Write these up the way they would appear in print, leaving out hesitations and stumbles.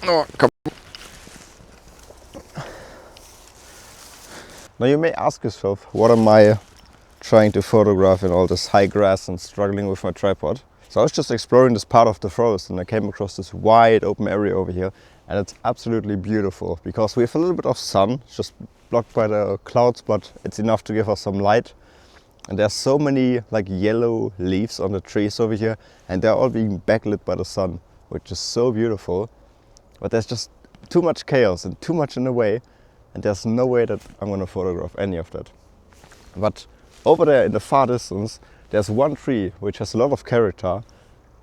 Oh, come. Now you may ask yourself, what am I trying to photograph in all this high grass and struggling with my tripod? So I was just exploring this part of the forest and I came across this wide open area over here, and it's absolutely beautiful because we have a little bit of sun, it's just blocked by the clouds, but it's enough to give us some light. And there's so many like yellow leaves on the trees over here, and they're all being backlit by the sun, which is so beautiful. But there's just too much chaos and too much in the way, and there's no way that I'm going to photograph any of that. But over there in the far distance, there's one tree which has a lot of character,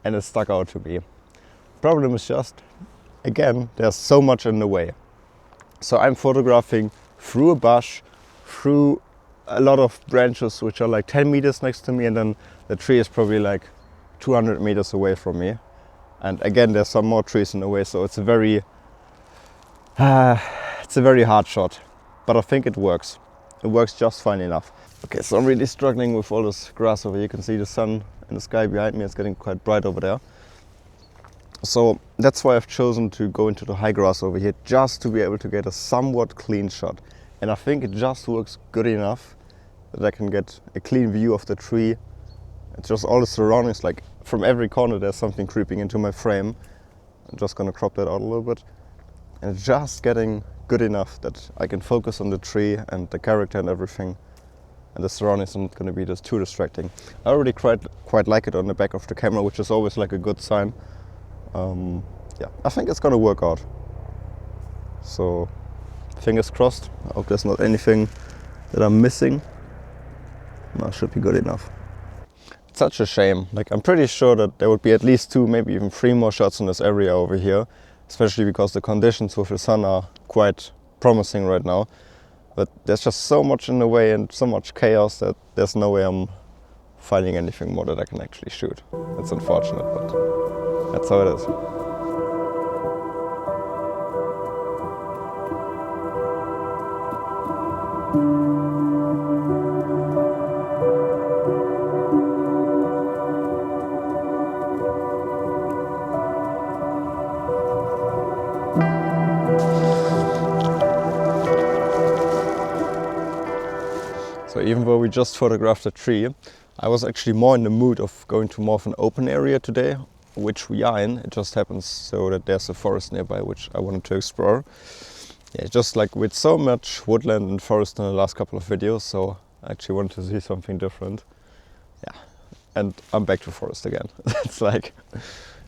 and it stuck out to me. Problem is just, again, there's so much in the way. So I'm photographing through a bush, through a lot of branches which are like 10 meters next to me, and then the tree is probably like 200 meters away from me. And again, there's some more trees in the way, so it's a very hard shot. But I think it works. It works just fine enough. Okay, so I'm really struggling with all this grass over here. You can see the sun in the sky behind me. It's getting quite bright over there. So that's why I've chosen to go into the high grass over here, just to be able to get a somewhat clean shot. And I think it just works good enough that I can get a clean view of the tree. It's just all the surroundings, like from every corner there's something creeping into my frame. I'm just gonna crop that out a little bit. And it's just getting good enough that I can focus on the tree and the character and everything. And the surroundings aren't gonna be just too distracting. I already quite like it on the back of the camera, which is always like a good sign. Yeah, I think it's gonna work out. So fingers crossed. I hope there's not anything that I'm missing. No, should be good enough. It's such a shame. Like, I'm pretty sure that there would be at least 2, maybe even 3 more shots in this area over here, especially because the conditions with the sun are quite promising right now. But there's just so much in the way and so much chaos that there's no way I'm finding anything more that I can actually shoot. It's unfortunate, but that's how it is. So even though we just photographed a tree, I was actually more in the mood of going to more of an open area today, which we are in. It just happens so that there's a forest nearby which I wanted to explore. Yeah, just like with so much woodland and forest in the last couple of videos, so I actually wanted to see something different. Yeah, and I'm back to forest again. It's like,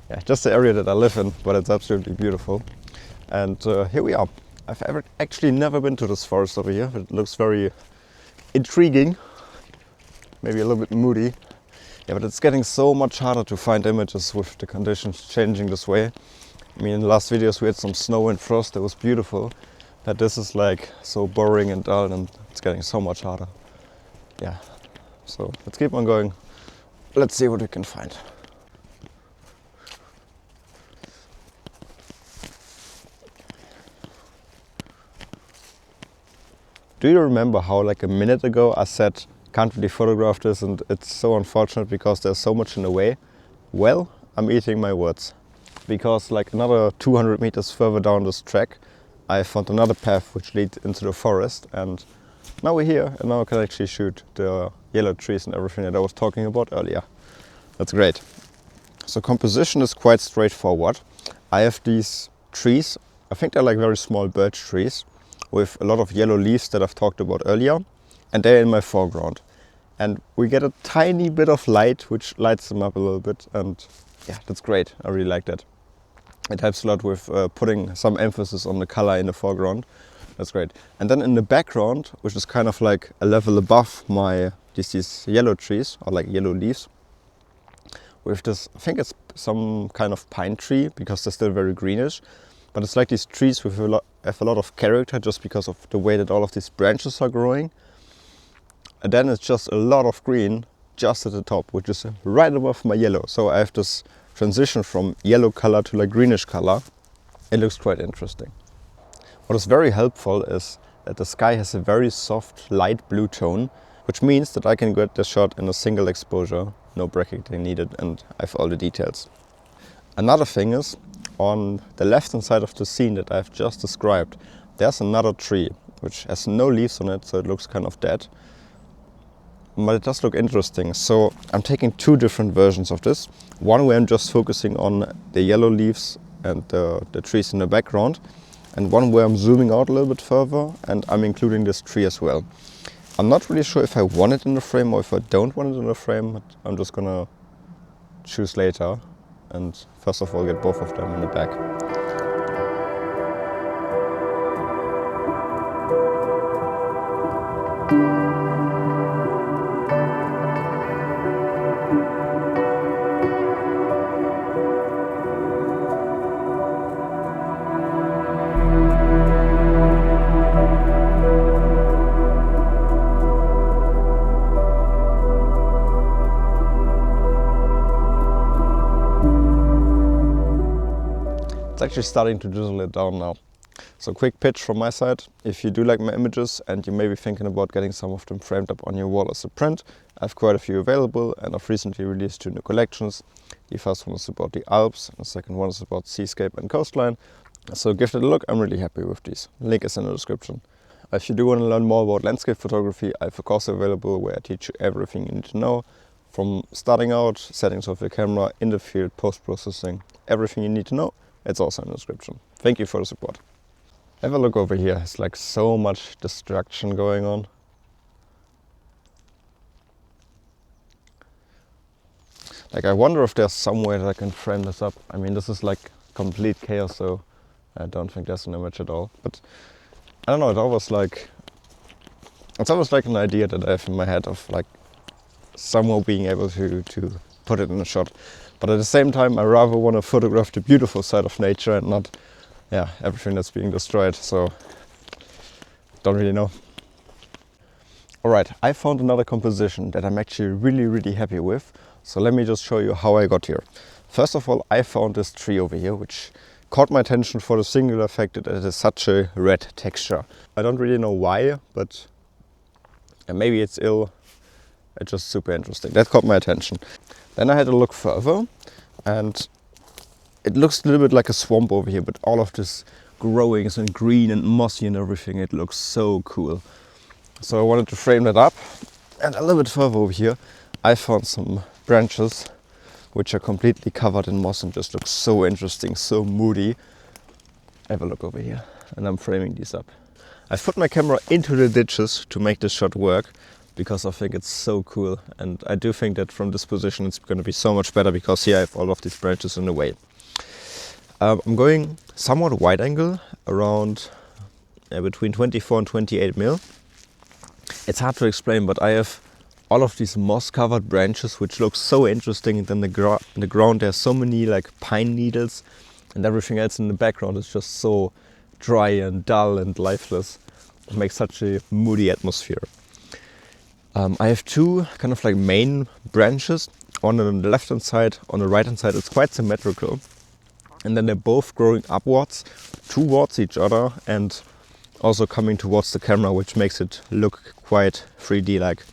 yeah, just the area that I live in, but it's absolutely beautiful. And here we are. I've actually never been to this forest over here. It looks very intriguing, maybe a little bit moody. Yeah, but it's getting so much harder to find images with the conditions changing this way. I mean, in the last videos we had some snow and frost, that was beautiful. But this is like so boring and dull, and it's getting so much harder. Yeah, so let's keep on going. Let's see what we can find. Do you remember how like a minute ago I said can't really photograph this and it's so unfortunate because there's so much in the way? Well, I'm eating my words. Because like another 200 meters further down this track, I found another path which leads into the forest, and now we're here and now I can actually shoot the yellow trees and everything that I was talking about earlier. That's great. So composition is quite straightforward. I have these trees, I think they're like very small birch trees, with a lot of yellow leaves that I've talked about earlier, and they're in my foreground. And we get a tiny bit of light which lights them up a little bit, and yeah, that's great. I really like that. It helps a lot with putting some emphasis on the color in the foreground. That's great. And then in the background, which is kind of like a level above these yellow trees, or like yellow leaves, with this, I think it's some kind of pine tree because they're still very greenish. But it's like these trees have a lot of character just because of the way that all of these branches are growing. And then it's just a lot of green just at the top, which is right above my yellow. So I have this transition from yellow color to like greenish color. It looks quite interesting. What is very helpful is that the sky has a very soft light blue tone, which means that I can get the shot in a single exposure, no bracketing needed, and I have all the details. Another thing is, on the left hand side of the scene that I've just described, there's another tree which has no leaves on it, so it looks kind of dead. But it does look interesting. So I'm taking two different versions of this. One where I'm just focusing on the yellow leaves and the trees in the background, and one where I'm zooming out a little bit further and I'm including this tree as well. I'm not really sure if I want it in the frame or if I don't want it in the frame, but I'm just gonna choose later and first of all get both of them in the back. It's actually starting to drizzle it down now. So quick pitch from my side, if you do like my images and you may be thinking about getting some of them framed up on your wall as a print, I have quite a few available and I've recently released two new collections. The first one is about the Alps and the second one is about seascape and coastline. So give it a look, I'm really happy with these. Link is in the description. If you do want to learn more about landscape photography, I have a course available where I teach you everything you need to know. From starting out, settings of your camera, in the field, post-processing, everything you need to know. It's also in the description. Thank you for the support. Have a look over here. It's like so much destruction going on. Like I wonder if there's some way that I can frame this up. I mean, this is like complete chaos, so I don't think there's an image at all. But I don't know, it's always like an idea that I have in my head of like somehow being able to put it in a shot. But at the same time, I rather want to photograph the beautiful side of nature and not everything that's being destroyed. So don't really know. Alright, I found another composition that I'm actually really happy with. So let me just show you how I got here. First of all, I found this tree over here, which caught my attention for the singular fact that it is such a red texture. I don't really know why, but maybe it's ill. It's just super interesting. That caught my attention. Then I had a look further and it looks a little bit like a swamp over here, but all of this growings and green and mossy and everything, it looks so cool. So I wanted to frame that up. And a little bit further over here, I found some branches which are completely covered in moss and just look so interesting, so moody. Have a look over here and I'm framing these up. I've put my camera into the ditches to make this shot work, because I think it's so cool, and I do think that from this position it's going to be so much better because here I have all of these branches in the way. I'm going somewhat wide angle, around between 24 and 28 mil. It's hard to explain, but I have all of these moss covered branches which look so interesting, and then in the ground there's so many like pine needles, and everything else in the background is just so dry and dull and lifeless. It makes such a moody atmosphere. I have two kind of like main branches, one on the left hand side, on the right hand side. It's quite symmetrical, and then they're both growing upwards towards each other and also coming towards the camera, which makes it look quite 3D like.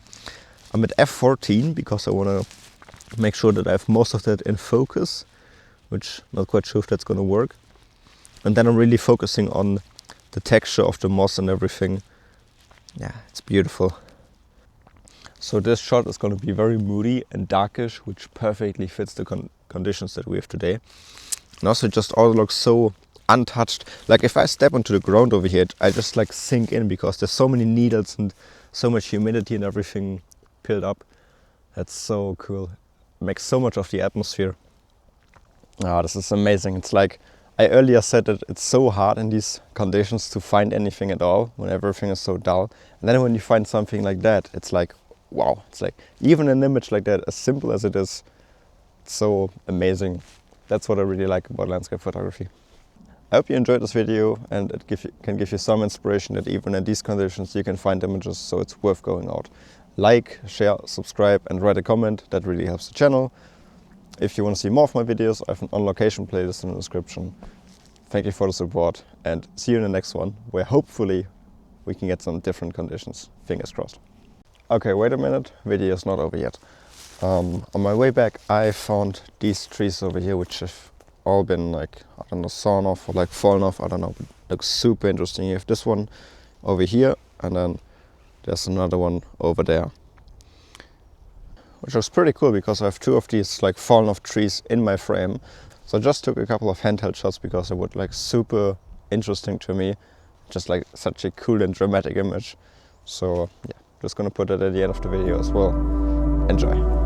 I'm at f14 because I want to make sure that I have most of that in focus, which I'm not quite sure if that's going to work. And then I'm really focusing on the texture of the moss and everything. Yeah, it's beautiful. So this shot is going to be very moody and darkish, which perfectly fits the conditions that we have today. And also it just all looks so untouched. Like if I step onto the ground over here, I just like sink in because there's so many needles and so much humidity and everything piled up. That's so cool. It makes so much of the atmosphere. Oh, this is amazing. It's like I earlier said that it's so hard in these conditions to find anything at all when everything is so dull. And then when you find something like that, it's like, wow, it's like even an image like that, as simple as it is, it's so amazing. That's what I really like about landscape photography. I hope you enjoyed this video and it can give you some inspiration that even in these conditions you can find images, so it's worth going out. Like, share, subscribe and write a comment, that really helps the channel. If you want to see more of my videos, I have an on location playlist in the description. Thank you for the support and see you in the next one, where hopefully we can get some different conditions. Fingers crossed. Okay, wait a minute, video is not over yet. On my way back I found these trees over here which have all been like, I don't know, sawn off or like fallen off, I don't know. It looks super interesting. You have this one over here, and then there's another one over there, which looks pretty cool because I have two of these like fallen off trees in my frame. So I just took a couple of handheld shots because they were like super interesting to me, just like such a cool and dramatic image. So yeah, just gonna put it at the end of the video as well. Enjoy.